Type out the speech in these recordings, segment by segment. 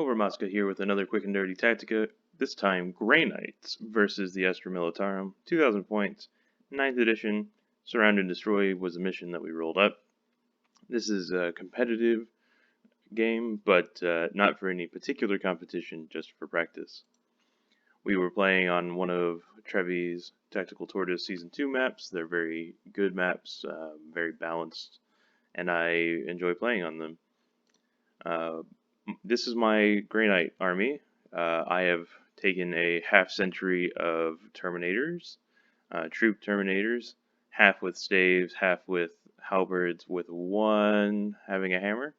Over Mosca here with another quick and dirty Tactica, this time Grey Knights versus the Astra Militarum, 2000 points, 9th edition, Surround and Destroy was the mission that we rolled up. This is a competitive game, but not for any particular competition, just for practice. We were playing on one of Trevi's Tactical Tortoise Season 2 maps. They're very good maps, very balanced, and I enjoy playing on them. This is my Grey Knight army. I have taken a half-century of Terminators, troop Terminators, half with staves, half with halberds, with one having a hammer.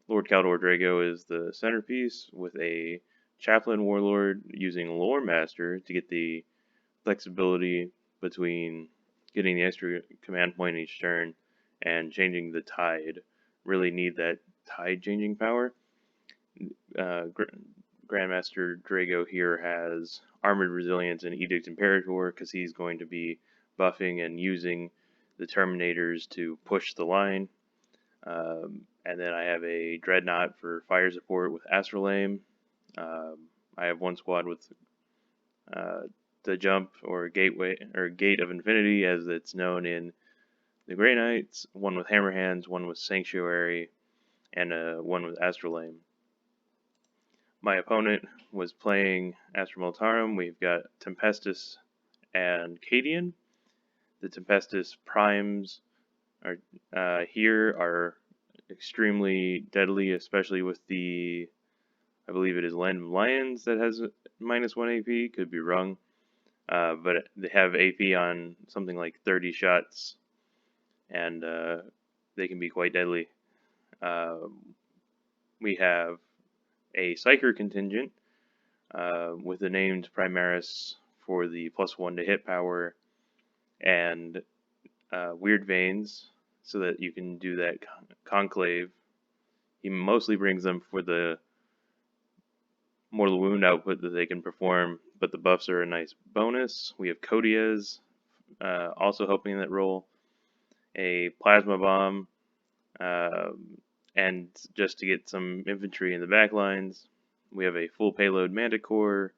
Lord Caldor Drago is the centerpiece, with a Chaplain Warlord using Lore Master to get the flexibility between getting the extra command point each turn and changing the tide. Really need that tide changing power. Grandmaster Drago here has Armored Resilience and Edict Imperator because he's going to be buffing and using the Terminators to push the line. And then I have a Dreadnought for fire support with Astrolabe. I have one squad with the Jump or Gateway or Gate of Infinity, as it's known in the Grey Knights. One with Hammerhands, one with Sanctuary, and one with Astrolabe. My opponent was playing Astra Militarum. We've got Tempestus and Cadian. The Tempestus primes are extremely deadly, especially with the, I believe it is Land of Lions that has -1 AP, could be wrong. But they have AP on something like 30 shots, and they can be quite deadly. We have a Psyker contingent with the named Primaris for the +1 to hit power, and Weird Veins so that you can do that conclave. He mostly brings them for the mortal wound output that they can perform, but the buffs are a nice bonus. We have Codiez also helping in that role, a Plasma Bomb, and just to get some infantry in the back lines. We have a full payload Manticore.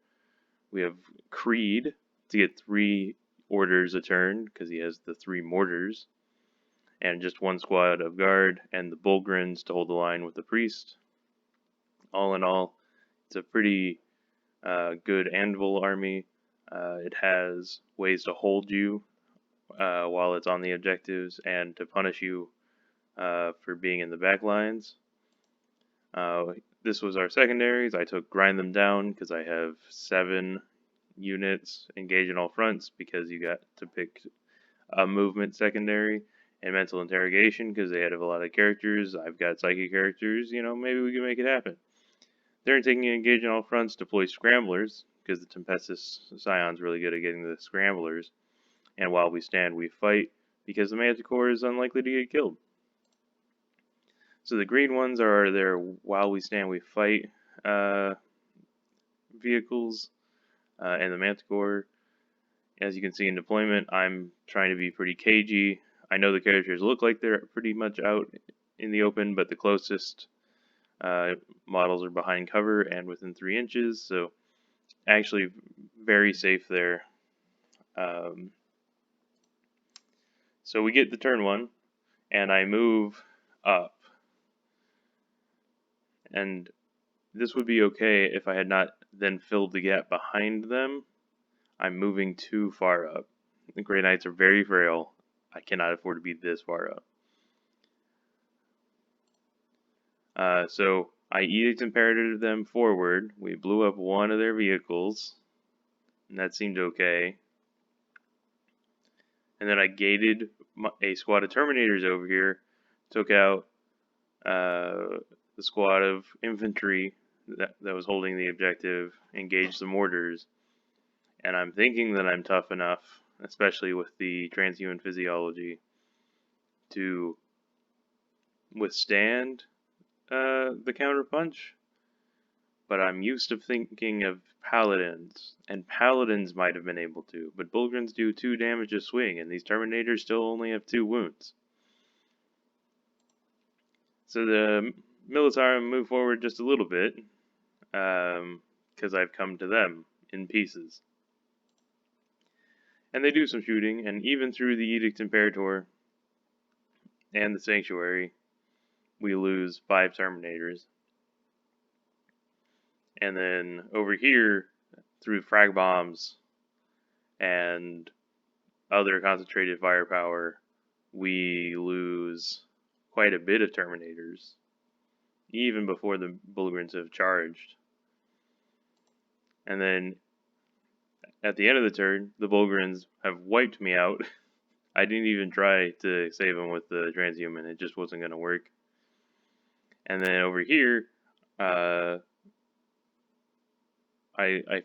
We have Creed to get 3 orders a turn because he has the 3 mortars, and just 1 squad of guard, and the Bulgrins to hold the line with the priest. All in all, it's a pretty good Anvil army. It has ways to hold you while it's on the objectives and to punish you for being in the back lines. This was our secondaries. I took Grind Them Down because I have 7 units engaged in all fronts, because you got to pick a movement secondary, and Mental Interrogation because they had a lot of characters. I've got psychic characters, maybe we can make it happen. They're taking Engage in all fronts, deploy Scramblers because the Tempestus Scion's really good at getting the Scramblers, and While We Stand We Fight because the Manticore is unlikely to get killed. So the green ones are their While We Stand We Fight vehicles, and the Manticore. As you can see in deployment, I'm trying to be pretty cagey. I know the characters look like they're pretty much out in the open, but the closest models are behind cover and within 3 inches, so actually very safe there. So we get the turn 1, and I move up. And this would be okay if I had not then filled the gap behind them. I'm moving too far up. The Grey Knights are very frail. I cannot afford to be this far up. So I Edict Imperative them forward. We blew up one of their vehicles, and that seemed okay. And then I gated a squad of Terminators over here, took out the squad of infantry that was holding the objective, engaged the mortars, and I'm thinking that I'm tough enough, especially with the transhuman physiology, to withstand the counterpunch, but I'm used to thinking of Paladins, and Paladins might have been able to, but Bulgrins do 2 damage a swing, and these Terminators still only have 2 wounds. So the Militarum move forward just a little bit, because I've come to them in pieces. And they do some shooting, and even through the Edict Imperator and the Sanctuary, we lose 5 Terminators. And then over here, through frag bombs and other concentrated firepower, we lose quite a bit of Terminators, even before the Bullgrins have charged. And then at the end of the turn, the Bullgrins have wiped me out. I didn't even try to save them with the transhuman, it just wasn't going to work. And then over here, I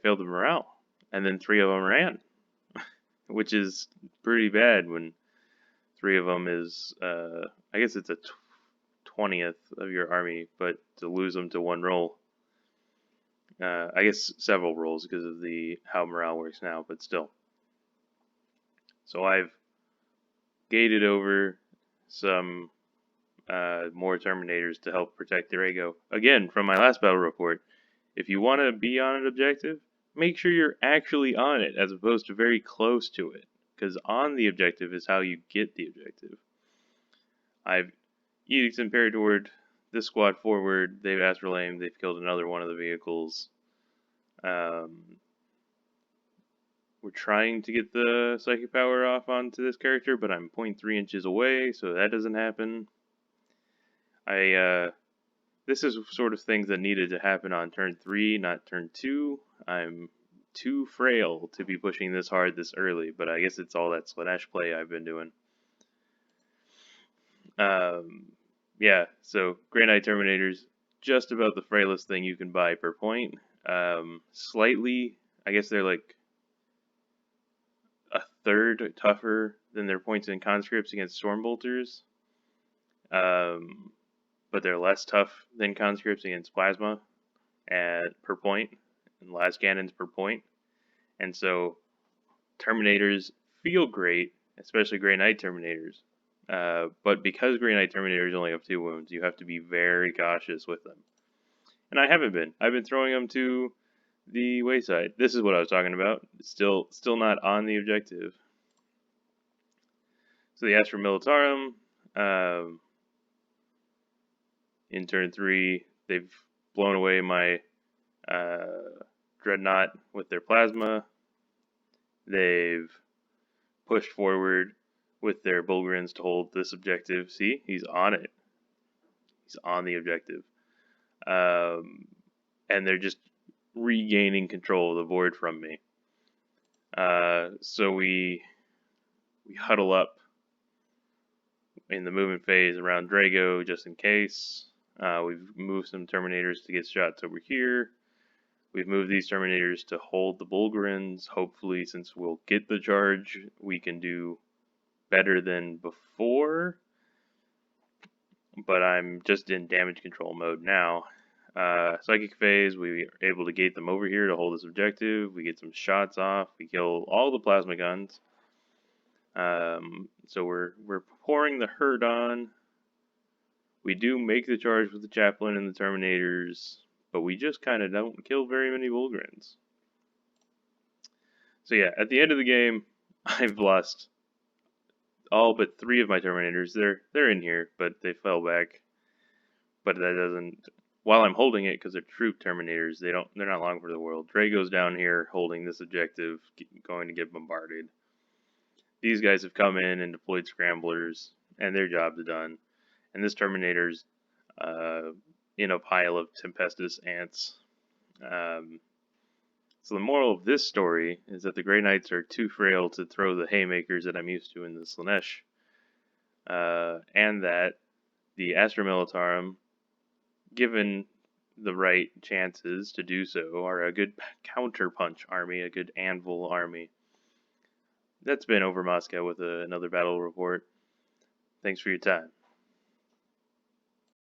failed the morale, and then 3 of them ran, which is pretty bad when 3 of them is, I guess it's a 20th of your army, but to lose them to 1 roll, I guess several rolls because of how morale works now, but still. So I've gated over some more Terminators to help protect Drago. Again, from my last battle report, if you want to be on an objective, make sure you're actually on it as opposed to very close to it, because on the objective is how you get the objective. I've Edict Imperatored this squad forward, they've Astral Aim, they've killed another one of the vehicles. We're trying to get the psychic power off onto this character, but I'm 0.3 inches away, so that doesn't happen. This is sort of things that needed to happen on turn 3, not turn 2. I'm too frail to be pushing this hard this early, but I guess it's all that Slanesh play I've been doing. Yeah, so Grey Knight Terminators, just about the frailest thing you can buy per point. Slightly, I guess they're like a third tougher than their points in conscripts against Stormbolters. But they're less tough than conscripts against plasma per point, and las cannons per point. And so Terminators feel great, especially Grey Knight Terminators. But because Grey Knight Terminators only have 2 wounds, you have to be very cautious with them. And I haven't been. I've been throwing them to the wayside. This is what I was talking about. Still not on the objective. So the Astra Militarum, in turn 3, they've blown away my Dreadnought with their plasma. They've pushed forward with their Bullgrins to hold this objective. See, he's on it. He's on the objective. And they're just regaining control of the board from me. So we huddle up in the movement phase around Drago just in case. We've moved some Terminators to get shots over here. We've moved these Terminators to hold the Bullgrins. Hopefully, since we'll get the charge, we can do better than before. But I'm just in damage control mode now. Psychic phase, we were able to gate them over here to hold this objective. We get some shots off. We kill all the plasma guns. So we're pouring the herd on. We do make the charge with the Chaplain and the Terminators, but we just kind of don't kill very many Bullgrins. So yeah, at the end of the game, I've lost all but 3 of my Terminators. They're in here, but they fell back. But that doesn't. While I'm holding it, because they're troop Terminators, they're not long for the world. Drago's down here holding this objective, going to get bombarded. These guys have come in and deployed scramblers, and their job's done. And this Terminator's in a pile of Tempestus ants. So the moral of this story is that the Grey Knights are too frail to throw the haymakers that I'm used to in the Slanesh. And that the Astra Militarum, given the right chances to do so, are a good counterpunch army, a good anvil army. That's been Over Moscow with another battle report. Thanks for your time.